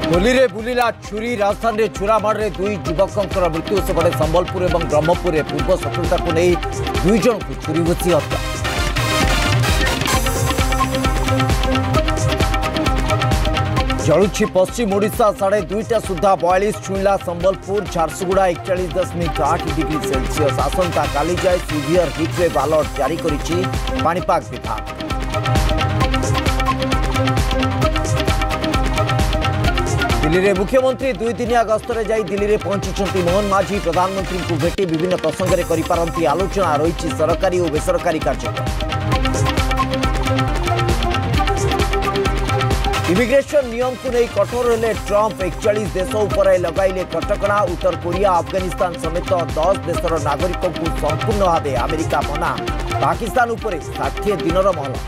होली रे बुलिला छुरी राजस्थान में चूरामाड़े दुई युवकों मृत्यु सेपटे संबलपुर और ब्रह्मपुर में पूर्व शत्रुता को नहीं दुई जन को छुरी भूसी हत्या। जलुछि पश्चिम ओडिशा 2:30 सुधा 42 छुईला संबलपुर झारसुगुड़ा 41.8 डिग्री सेल्सियस आसंता काली जाए सीवियर हिटवेव अलर्ट जारी करिछि पाणीपाग विभाग। दिल्ली में मुख्यमंत्री 2 दिनिया गस्तर जाई दिल्ली में पहुंची मोहन माझी प्रधानमंत्री को भेटी विभिन्न प्रसंग में करिपारंती आलोचना रही सरकारी और बेसरकारी कार्यक्रम। इमिग्रेशन नियम को नहीं कठोर हेले ट्रंप 41 देश उपर लगाइले कटकणा। उत्तर कोरिया अफगानिस्तान समेत 10 देशर नागरिकों को संपूर्ण भाव अमेरिका मना। पाकिस्तान उपर 60 दिनर महला।